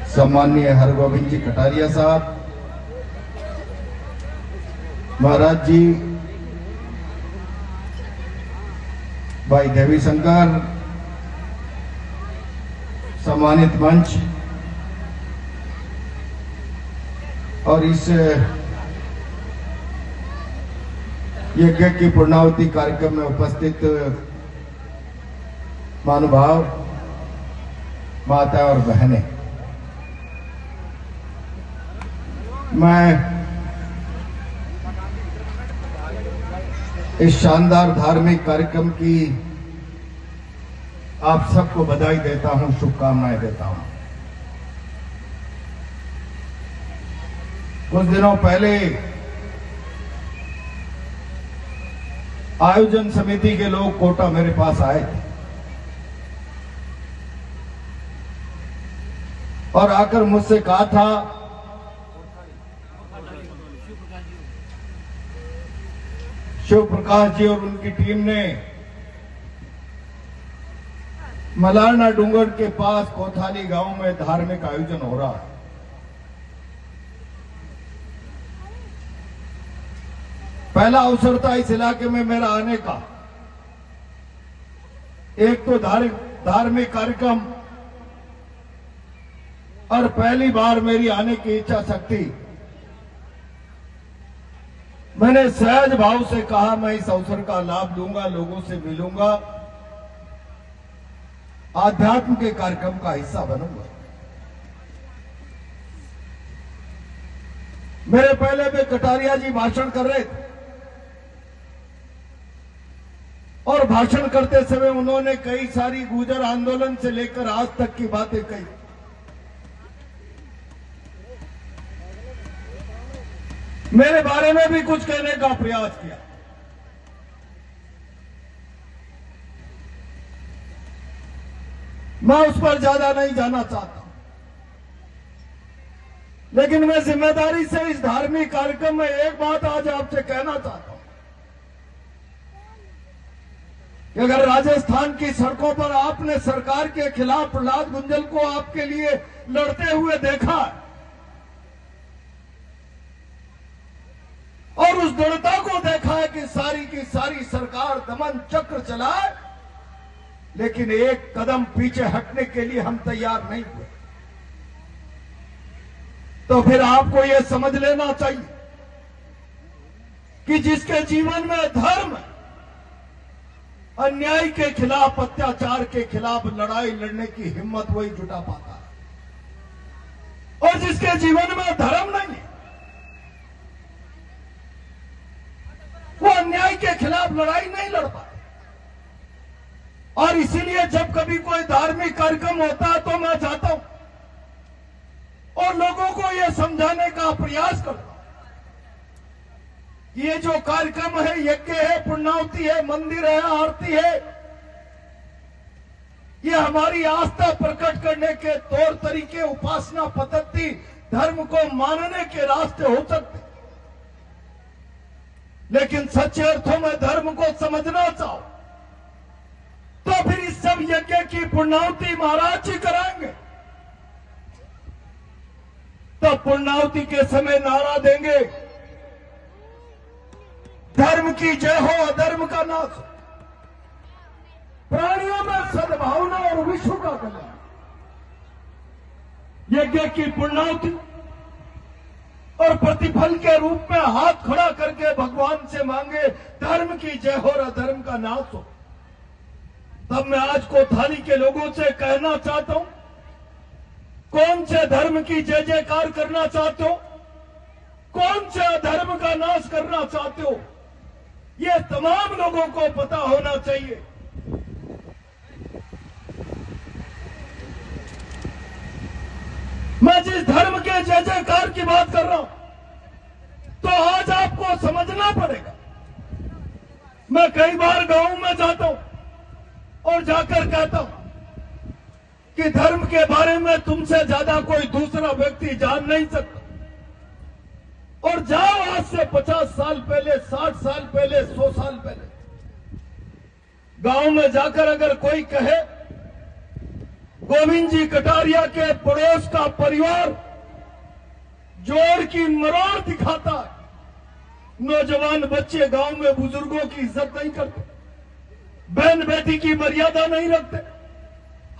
सम्माननीय हरगोविंद जी कटारिया साहब, महाराज जी, भाई देवी शंकर, सम्मानित मंच और इस यज्ञ की पूर्णाहुति कार्यक्रम में उपस्थित महानुभाव, माता और बहनें, मैं इस शानदार धार्मिक कार्यक्रम की आप सबको बधाई देता हूं, शुभकामनाएं देता हूं। कुछ दिनों पहले आयोजन समिति के लोग कोटा मेरे पास आए थे और आकर मुझसे कहा था शिव प्रकाश जी और उनकी टीम ने मलारना डूंगर के पास कोथाली गांव में धार्मिक आयोजन हो रहा है। पहला अवसर था इस इलाके में मेरा आने का। एक तो धार्मिक कार्यक्रम और पहली बार मेरी आने की इच्छा शक्ति। मैंने सहज भाव से कहा मैं इस अवसर का लाभ लूंगा, लोगों से मिलूंगा, आध्यात्म के कार्यक्रम का हिस्सा बनूंगा। मेरे पहले में कटारिया जी भाषण कर रहे थे और भाषण करते समय उन्होंने कई सारी गुर्जर आंदोलन से लेकर आज तक की बातें कही। मेरे बारे में भी कुछ कहने का प्रयास किया। मैं उस पर ज्यादा नहीं जाना चाहता, लेकिन मैं जिम्मेदारी से इस धार्मिक कार्यक्रम में एक बात आज आपसे कहना चाहता हूं कि अगर राजस्थान की सड़कों पर आपने सरकार के खिलाफ प्रहलाद गुंजल को आपके लिए लड़ते हुए देखा और उस दृढ़ता को देखा है कि सारी की सारी सरकार दमन चक्र चलाए, लेकिन एक कदम पीछे हटने के लिए हम तैयार नहीं हुए, तो फिर आपको यह समझ लेना चाहिए कि जिसके जीवन में धर्म, अन्याय के खिलाफ, अत्याचार के खिलाफ लड़ाई लड़ने की हिम्मत वही जुटा पाता है, और जिसके जीवन में धर्म नहीं है वो अन्याय के खिलाफ लड़ाई नहीं लड़ पाता। और इसीलिए जब कभी कोई धार्मिक कार्यक्रम होता है तो मैं जाता हूं और लोगों को यह समझाने का प्रयास करता हूं, ये जो कार्यक्रम है, यज्ञ है, पूर्णाहुति है, मंदिर है, आरती है, ये हमारी आस्था प्रकट करने के तौर तरीके, उपासना पद्धति, धर्म को मानने के रास्ते हो सकते, लेकिन सच्चे अर्थों में धर्म को समझना चाहो तो फिर इस सब यज्ञ की पूर्णाहुति महाराज जी कराएंगे। तो पूर्णाहुति के समय नारा देंगे, धर्म की जय हो, अधर्म का नाश हो, प्राणियों में सद्भावना और विश्व का कल्याण। यज्ञ की पूर्णाहुति और प्रतिफल के रूप में हाथ खड़ा करके भगवान से मांगे, धर्म की जय हो और अधर्म का नाश हो। तब मैं आज कोथाली के लोगों से कहना चाहता हूं, कौन से धर्म की जय जयकार करना चाहते हो, कौन से अधर्म का नाश करना चाहते हो, ये तमाम लोगों को पता होना चाहिए। मैं जिस धर्म के जय जयकार की बात कर रहा हूं, तो आज आपको समझना पड़ेगा। मैं कई बार गांव में जाता हूं और जाकर कहता हूं कि धर्म के बारे में तुमसे ज्यादा कोई दूसरा व्यक्ति जान नहीं सकता, और जाओ आज से 50 साल पहले, 60 साल पहले, 100 साल पहले गांव में जाकर अगर कोई कहे गोविंद जी कटारिया के पड़ोस का परिवार जोड़ की मरोड़ दिखाता है। नौजवान बच्चे गांव में बुजुर्गों की इज्जत नहीं करते, बहन बेटी की मर्यादा नहीं रखते,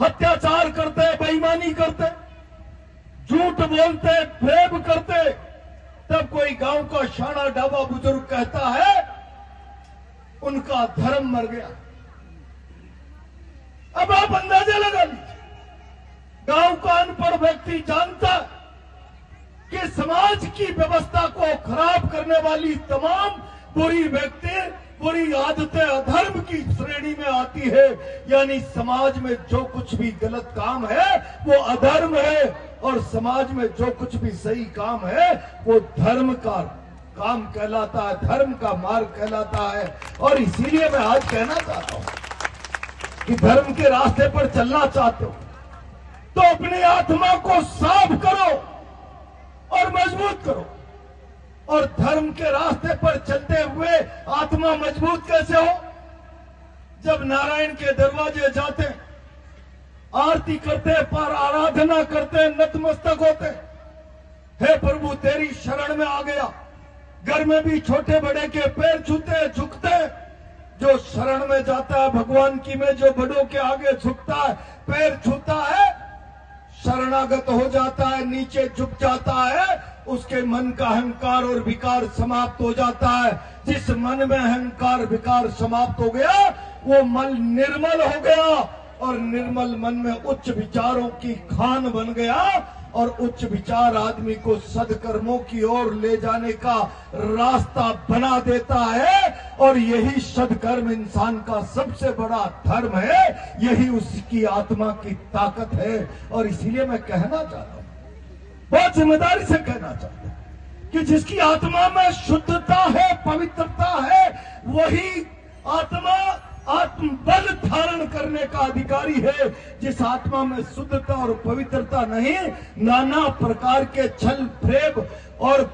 अत्याचार करते, बेईमानी करते, झूठ बोलते, फेब करते। तब कोई गांव का शाना डाबा बुजुर्ग कहता है उनका धर्म मर गया। अब आप अंदाजा लगा लीजिए, गांव का अनपढ़ व्यक्ति जानता है कि समाज की व्यवस्था को खराब करने वाली तमाम बुरी आदतें अधर्म की श्रेणी में आती है। यानी समाज में जो कुछ भी गलत काम है वो अधर्म है, और समाज में जो कुछ भी सही काम है वो धर्म का काम कहलाता है, धर्म का मार्ग कहलाता है। और इसीलिए मैं आज कहना चाहता हूं कि धर्म के रास्ते पर चलना चाहते हो तो अपनी आत्मा को साफ करो और मजबूत करो। और धर्म के रास्ते पर चलते हुए आत्मा मजबूत कैसे हो? जब नारायण के दरवाजे जाते, आरती करते, पर आराधना करते, नतमस्तक होते, हे प्रभु तेरी शरण में आ गया। घर में भी छोटे बड़े के पैर छूते, झुकते। जो शरण में जाता है भगवान की में, जो बड़ों के आगे झुकता है, पैर छूता है, शरणागत हो जाता है, नीचे झुक जाता है, उसके मन का अहंकार और विकार समाप्त हो जाता है। जिस मन में अहंकार विकार समाप्त हो गया वो मन निर्मल हो गया, और निर्मल मन में उच्च विचारों की खान बन गया। और उच्च विचार आदमी को सदकर्मों की ओर ले जाने का रास्ता बना देता है। और यही सदकर्म इंसान का सबसे बड़ा धर्म है, यही उसकी आत्मा की ताकत है। और इसीलिए मैं कहना चाहता हूं, बहुत जिम्मेदारी से कहना चाहता हूं कि जिसकी आत्मा में शुद्धता है, पवित्रता है, वही आत्मा आत्मबल धारण करने का अधिकारी है। जिस आत्मा में शुद्धता और पवित्रता नहीं, नाना प्रकार के छल फेब और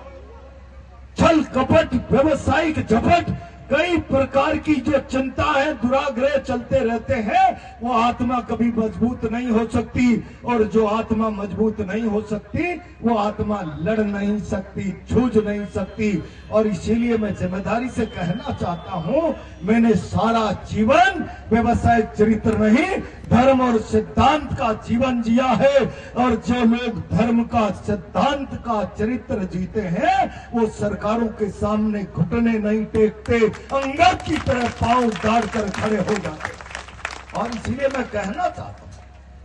छल कपट, व्यवसायिक झपट, कई प्रकार की जो चिंता है, दुराग्रह चलते रहते हैं, वो आत्मा कभी मजबूत नहीं हो सकती। और जो आत्मा मजबूत नहीं हो सकती वो आत्मा लड़ नहीं सकती, जूझ नहीं सकती। और इसीलिए मैं जिम्मेदारी से कहना चाहता हूं, मैंने सारा जीवन व्यवसाय चरित्र नहीं, धर्म और सिद्धांत का जीवन जिया है। और जो लोग धर्म का, सिद्धांत का चरित्र जीते हैं वो सरकारों के सामने घुटने नहीं टेकते, अंगद की तरह पांव गाड़ कर खड़े हो जाते। और इसीलिए मैं कहना चाहता हूं,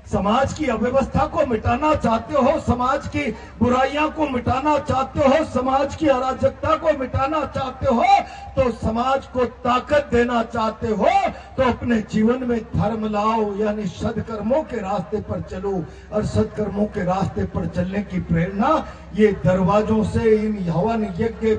समाज की अव्यवस्था को मिटाना चाहते हो, समाज की बुराइयां को मिटाना चाहते हो, समाज की अराजकता को मिटाना चाहते हो, तो समाज को ताकत देना चाहते हो, तो अपने जीवन में धर्म लाओ, यानी सदकर्मों के रास्ते पर चलो। और सदकर्मों के रास्ते पर चलने की प्रेरणा ये दरवाजों से, इन हवन यज्ञ,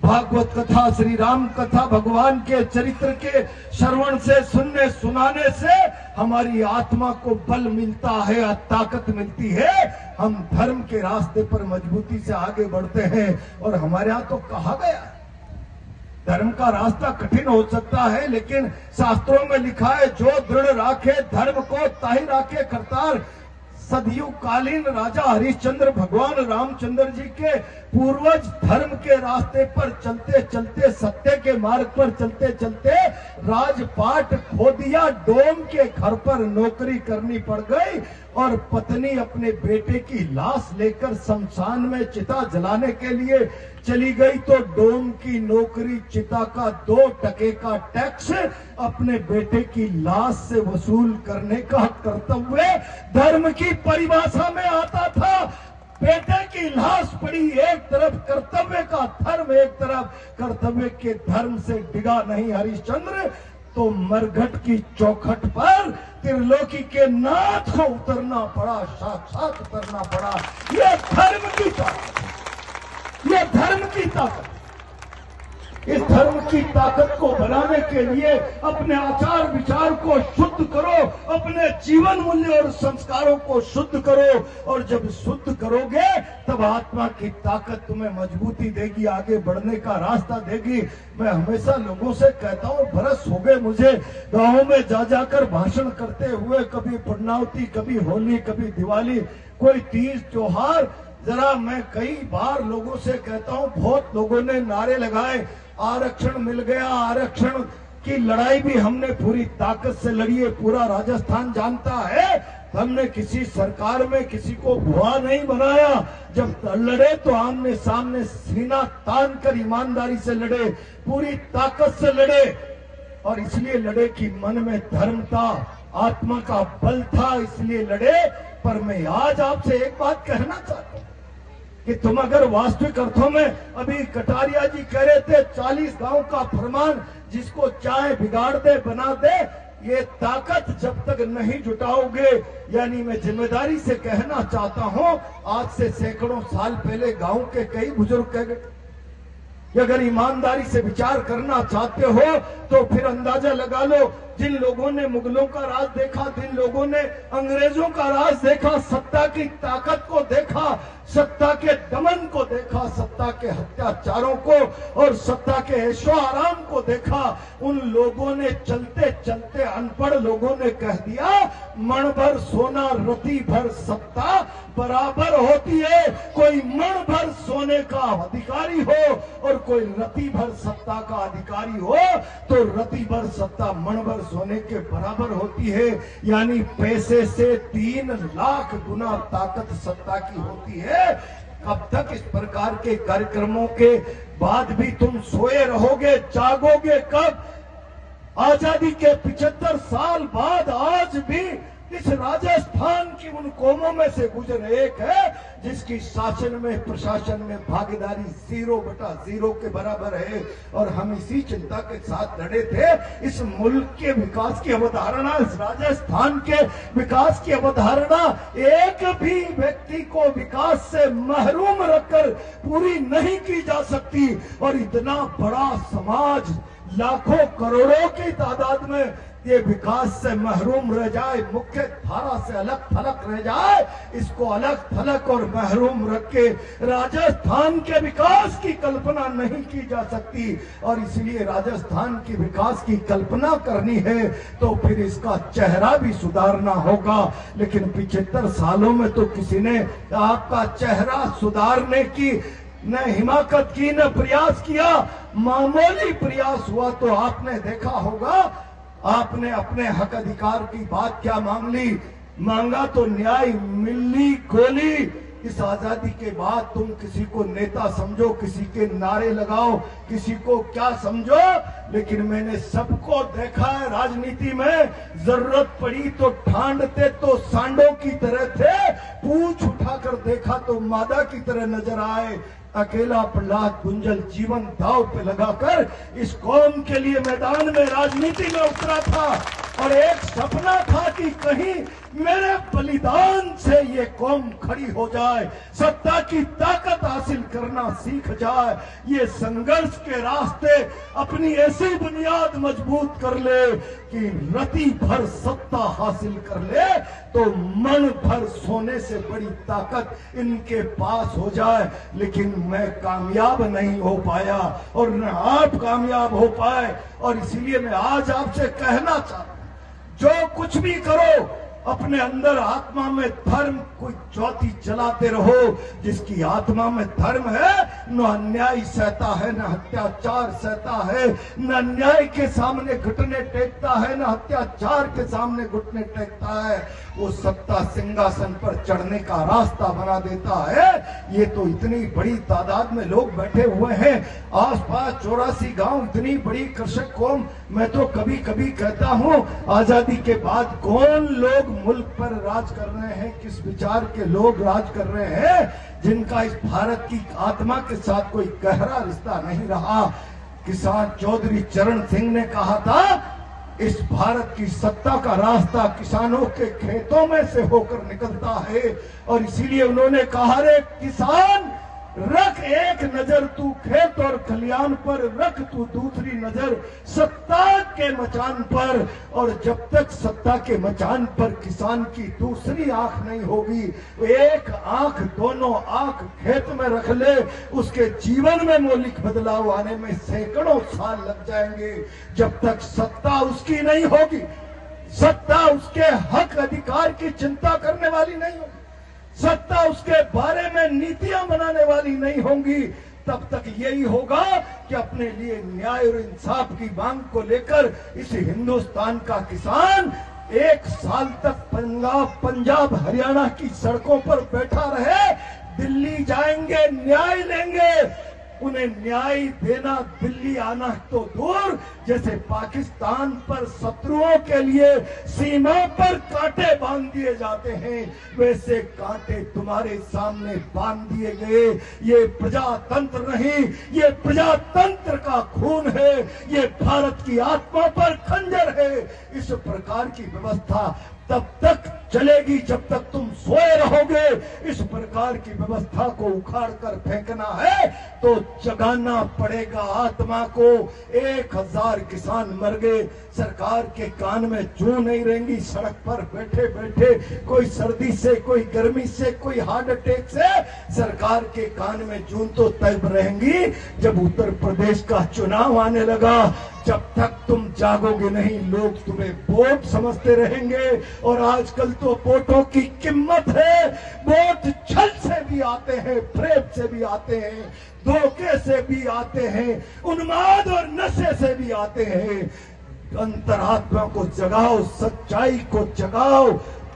भागवत कथा, श्री राम कथा, भगवान के चरित्र के श्रवण से, सुनने सुनाने से हमारी आत्मा को बल मिलता है, ताकत मिलती है। हम धर्म के रास्ते पर मजबूती से आगे बढ़ते हैं। और हमारे यहाँ तो कहा गया है, धर्म का रास्ता कठिन हो सकता है, लेकिन शास्त्रों में लिखा है, जो दृढ़ राखे धर्म को ताहि राखे करतार। सदियों कालीन राजा हरिश्चंद्र भगवान रामचंद्र जी के पूर्वज धर्म के रास्ते पर चलते चलते, सत्य के मार्ग पर चलते चलते राजपाट खो दिया, डोम के घर पर नौकरी करनी पड़ गई, और पत्नी अपने बेटे की लाश लेकर शमशान में चिता जलाने के लिए चली गई, तो डोम की नौकरी, चिता का 2 टके का टैक्स अपने बेटे की लाश से वसूल करने का कर्तव्य धर्म की परिभाषा में आता था। बेटे की लाश पड़ी एक तरफ, कर्तव्य का धर्म एक तरफ। कर्तव्य के धर्म से डिगा नहीं हरिश्चंद्र, तो मरघट की चौखट पर त्रिलोकी के नाथ को उतरना पड़ा, साक्षात उतरना पड़ा। यह धर्म की ताकत, यह धर्म की ताकत। इस धर्म की ताकत को बनाने के लिए अपने आचार विचार को शुद्ध करो, अपने जीवन मूल्य और संस्कारों को शुद्ध करो, और जब शुद्ध करोगे तब आत्मा की ताकत तुम्हें मजबूती देगी, आगे बढ़ने का रास्ता देगी। मैं हमेशा लोगों से कहता हूँ, बरस हो गए मुझे गाँव में जा जाकर भाषण करते हुए, कभी पूर्णावती, कभी होली, कभी दिवाली, कोई तीज त्योहार। जरा मैं कई बार लोगों से कहता हूँ, बहुत लोगों ने नारे लगाए, आरक्षण मिल गया, आरक्षण की लड़ाई भी हमने पूरी ताकत से लड़ी है, पूरा राजस्थान जानता है। हमने किसी सरकार में किसी को भुआ नहीं बनाया, जब लड़े तो आमने सामने सीना तान कर ईमानदारी से लड़े, पूरी ताकत से लड़े, और इसलिए लड़े कि मन में धर्म था, आत्मा का बल था, इसलिए लड़े। पर मैं आज आपसे एक बात कहना चाहता हूं कि तुम अगर वास्तविक अर्थों में, अभी कटारिया जी कह रहे थे 40 गांव का फरमान, जिसको चाहे बिगाड़ दे बना दे, ये ताकत जब तक नहीं जुटाओगे, यानी मैं जिम्मेदारी से कहना चाहता हूं, आज से सैकड़ों साल पहले गांव के कई बुजुर्ग कह गए, अगर ईमानदारी से विचार करना चाहते हो तो फिर अंदाजा लगा लो, जिन लोगों ने मुगलों का राज देखा, जिन लोगों ने अंग्रेजों का राज देखा, सत्ता की ताकत को देखा, सत्ता के दमन को देखा, सत्ता के अत्याचारों को और सत्ता के ऐशो आराम को देखा, उन लोगों ने चलते चलते अनपढ़ लोगों ने कह दिया, मण भर सोना रति भर सत्ता बराबर होती है। कोई मण भर सोने का अधिकारी हो और कोई रति भर सत्ता का अधिकारी हो, तो रति भर सत्ता मण भर सोने के बराबर होती है। यानी पैसे से 3 लाख गुना ताकत सत्ता की होती है। कब तक इस प्रकार के कार्यक्रमों के बाद भी तुम सोए रहोगे, जागोगे कब? आजादी के 75 साल बाद आज भी इस राजस्थान की उन कौमों में से गुजर एक है जिसकी शासन में, प्रशासन में भागीदारी 0/0 के बराबर है। और हम इसी चिंता के साथ लड़े थे, इस मुल्क के विकास की अवधारणा, इस राजस्थान के विकास की अवधारणा एक भी व्यक्ति को विकास से महरूम रखकर पूरी नहीं की जा सकती। और इतना बड़ा समाज, लाखों करोड़ों की तादाद में ये विकास से महरूम रह जाए, मुख्य धारा से अलग थलग रह जाए, इसको अलग थलग और महरूम रख के राजस्थान के विकास की कल्पना नहीं की जा सकती। और इसलिए राजस्थान की विकास की कल्पना करनी है तो फिर इसका चेहरा भी सुधारना होगा। लेकिन 75 सालों में तो किसी ने आपका चेहरा सुधारने की न हिमाकत की, न प्रयास किया। मामूली प्रयास हुआ तो आपने देखा होगा, आपने अपने हक अधिकार की बात क्या मांग ली? मांगा तो न्याय, मिली गोली। इस आजादी के बाद तुम किसी को नेता समझो, किसी के नारे लगाओ, किसी को क्या समझो, लेकिन मैंने सबको देखा है राजनीति में। जरूरत पड़ी तो ठांडते तो सांडों की तरह थे, पूछ उठाकर देखा तो मादा की तरह नजर आए। अकेला प्रहलाद गुंजल जीवन दांव पे लगाकर इस कौम के लिए मैदान में राजनीति में उतरा था, और एक सपना था कि कहीं मेरे बलिदान से ये कौम खड़ी हो जाए, सत्ता की ताकत हासिल करना सीख जाए, ये संघर्ष के रास्ते अपनी ऐसी बुनियाद मजबूत कर ले कि रति भर सत्ता हासिल कर ले तो मन भर सोने से बड़ी ताकत इनके पास हो जाए। लेकिन मैं कामयाब नहीं हो पाया और न आप कामयाब हो पाए। और इसीलिए मैं आज आपसे कहना चाहता हूं, जो कुछ भी करो अपने अंदर आत्मा में धर्म कोई ज्योति जलाते रहो। जिसकी आत्मा में धर्म है, न अन्याय सहता है, न अत्याचार सहता है, न अन्याय के सामने घुटने टेकता है, न अत्याचार के सामने घुटने टेकता है। वो सत्ता सिंहासन पर चढ़ने का रास्ता बना देता है। ये तो इतनी बड़ी तादाद में लोग बैठे हुए हैं, आसपास 84 गांव, इतनी बड़ी कृषक कौम। मैं तो कभी कभी कहता हूं, आजादी के बाद कौन लोग मुल्क पर राज कर रहे हैं, किस विचार के लोग राज कर रहे हैं, जिनका इस भारत की आत्मा के साथ कोई गहरा रिश्ता नहीं रहा। किसान चौधरी चरण सिंह ने कहा था, इस भारत की सत्ता का रास्ता किसानों के खेतों में से होकर निकलता है। और इसीलिए उन्होंने कहा, रे किसान रख एक नजर तू खेत और खलियान पर, रख तू दूसरी नजर सत्ता के मचान पर। और जब तक सत्ता के मचान पर किसान की दूसरी आंख नहीं होगी, एक आंख दोनों आंख खेत में रख ले, उसके जीवन में मौलिक बदलाव आने में सैकड़ों साल लग जाएंगे। जब तक सत्ता उसकी नहीं होगी, सत्ता उसके हक अधिकार की चिंता करने वाली नहीं होगी, सत्ता उसके बारे में नीतियां बनाने वाली नहीं होंगी, तब तक यही होगा कि अपने लिए न्याय और इंसाफ की मांग को लेकर इस हिंदुस्तान का किसान 1 साल तक पंजाब हरियाणा की सड़कों पर बैठा रहे। दिल्ली जाएंगे, न्याय लेंगे, उन्हें न्याय देना दिल्ली आना तो दूर, जैसे पाकिस्तान पर शत्रुओं के लिए सीमा पर कांटे बांध दिए जाते हैं, वैसे कांटे तुम्हारे सामने बांध दिए गए। ये प्रजातंत्र नहीं, ये प्रजातंत्र का खून है, ये भारत की आत्मा पर खंजर है। इस प्रकार की व्यवस्था तब तक चलेगी जब तक तुम सोए रहोगे। इस प्रकार की व्यवस्था को उखाड़ कर फेंकना है तो जगाना पड़ेगा आत्मा को। 1000 किसान मर गए, सरकार के कान में जू नहीं रहेंगी, सड़क पर बैठे बैठे, कोई सर्दी से, कोई गर्मी से, कोई हार्ट अटैक से, सरकार के कान में जून तो तब रहेंगी जब उत्तर प्रदेश का चुनाव आने लगा। जब तक तुम जागोगे नहीं, लोग तुम्हें वोट समझते रहेंगे। और आजकल तो वोटों की कीमत है, वोट छल से भी आते हैं, फ्रेब से भी आते हैं, धोखे से भी आते हैं, उन्माद और नशे से भी आते हैं। अंतरात्मा को जगाओ, सच्चाई को जगाओ,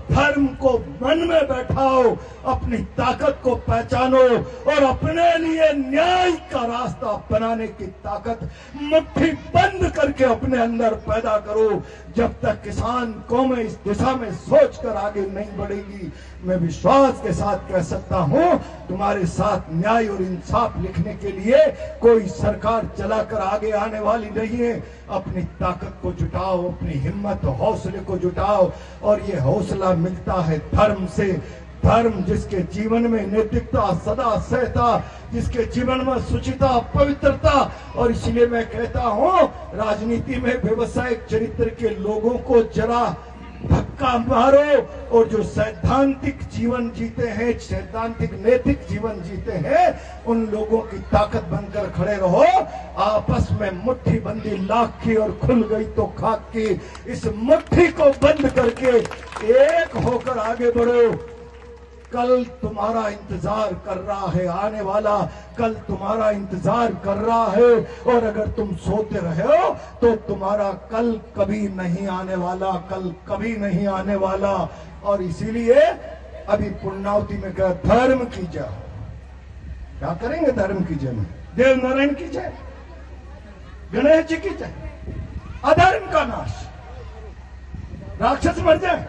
धर्म को मन में बैठाओ, अपनी ताकत को पहचानो और अपने लिए न्याय का रास्ता बनाने की ताकत मुट्ठी बंद करके अपने अंदर पैदा करो। जब तक किसान कौमें इस दिशा में सोचकर आगे नहीं बढ़ेगी, मैं विश्वास के साथ कह सकता हूं, तुम्हारे साथ न्याय और इंसाफ लिखने के लिए कोई सरकार चलाकर आगे आने वाली नहीं है। अपनी ताकत को जुटाओ, अपनी हिम्मत हौसले को जुटाओ, और ये हौसला मिलता है धर्म से। धर्म जिसके जीवन में नैतिकता सदा सहता, जिसके जीवन में शुचिता पवित्रता। और इसलिए मैं कहता हूं, राजनीति में व्यवसायिक चरित्र के लोगों को जरा धक्का मारो, और जो सैद्धांतिक जीवन जीते हैं, सैद्धांतिक नैतिक जीवन जीते हैं, उन लोगों की ताकत बनकर खड़े रहो। आपस में मुट्ठी बंदी लाख की और खुल गई तो खाक की, इस मुट्ठी को बंद करके एक होकर आगे बढ़ो। कल तुम्हारा इंतजार कर रहा है आने वाला, कल तुम्हारा इंतजार कर रहा है, और अगर तुम सोते रहे हो तो तुम्हारा कल कभी नहीं आने वाला, कल कभी नहीं आने वाला। और इसीलिए अभी पुण्यावती में कहा, धर्म की जय। क्या करेंगे धर्म की जय में? देव नारायण की जय, गणेश जी की जय, अधर्म का नाश, राक्षस मर जाए।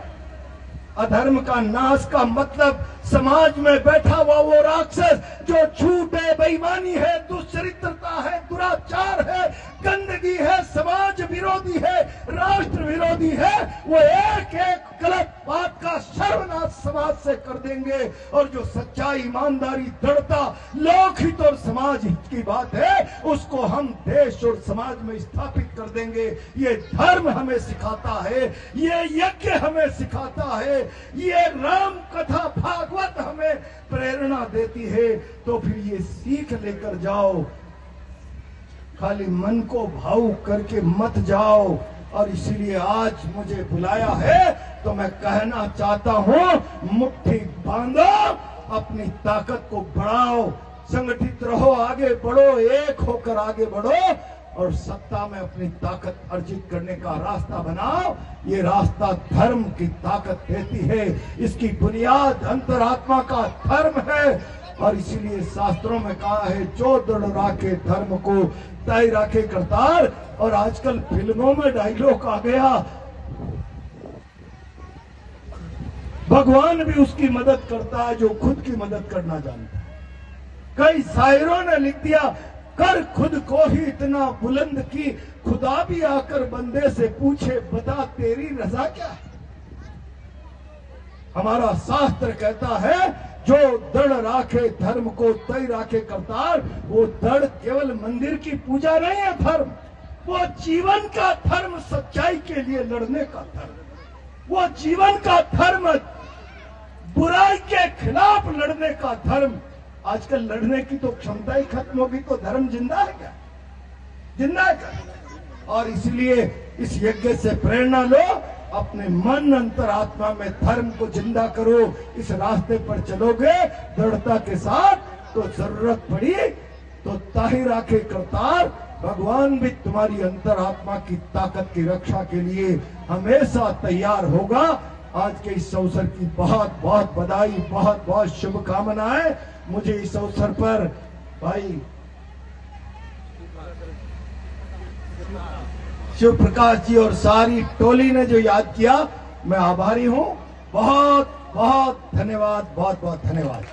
अधर्म का नाश का मतलब समाज में बैठा हुआ वो राक्षस जो झूठ है, बेईमानी है, दुष्चरित्रता है, दुराचार है, गंदगी है, समाज विरोधी है, राष्ट्र विरोधी है, वो एक एक गलत बात का सर्वनाश समाज से कर देंगे। और जो सच्चाई, ईमानदारी, दृढ़ता, लोकहित और समाज हित की बात है, उसको हम देश और समाज में स्थापित कर देंगे। ये धर्म हमें सिखाता है, ये यज्ञ हमें सिखाता है, ये राम कथा भागवत हमें प्रेरणा देती है। तो फिर ये सीख लेकर जाओ, खाली मन को भावुक करके मत जाओ। और इसीलिए आज मुझे बुलाया है तो मैं कहना चाहता हूं, मुट्ठी बांधो, अपनी ताकत को बढ़ाओ, संगठित रहो, आगे बढ़ो, एक होकर आगे बढ़ो, और सत्ता में अपनी ताकत अर्जित करने का रास्ता बनाओ। ये रास्ता धर्म की ताकत देती है, इसकी बुनियाद अंतरात्मा का धर्म है। और इसीलिए शास्त्रों में कहा है, जो दृढ़ राखे धर्म को तय राखे करतार। और आजकल फिल्मों में डायलॉग आ गया, भगवान भी उसकी मदद करता है जो खुद की मदद करना जानता है। कई शायरों ने लिख दिया, कर खुद को ही इतना बुलंद की, खुदा भी आकर बंदे से पूछे, बता तेरी रजा क्या है। हमारा शास्त्र कहता है, जो दृढ़ राखे धर्म को तय राखे करतार। वो दृढ़ केवल मंदिर की पूजा नहीं है धर्म, वो जीवन का धर्म, सच्चाई के लिए लड़ने का धर्म, वो जीवन का धर्म, बुराई के खिलाफ लड़ने का धर्म। आजकल लड़ने की तो क्षमता ही खत्म होगी, तो धर्म जिंदा है क्या? जिंदा है क्या? और इसलिए इस यज्ञ से प्रेरणा लो, अपने मन अंतरात्मा में धर्म को जिंदा करो। इस रास्ते पर चलोगे दृढ़ता के साथ, तो जरूरत पड़ी तो ताही राखे करतार। भगवान भी तुम्हारी अंतरात्मा की ताकत की रक्षा के लिए हमेशा तैयार होगा। आज के इस अवसर की बहुत बहुत बधाई, बहुत बहुत शुभकामनाएं। मुझे इस अवसर पर भाई शिव प्रकाश जी और सारी टोली ने जो याद किया, मैं आभारी हूं। बहुत बहुत धन्यवाद, बहुत बहुत धन्यवाद।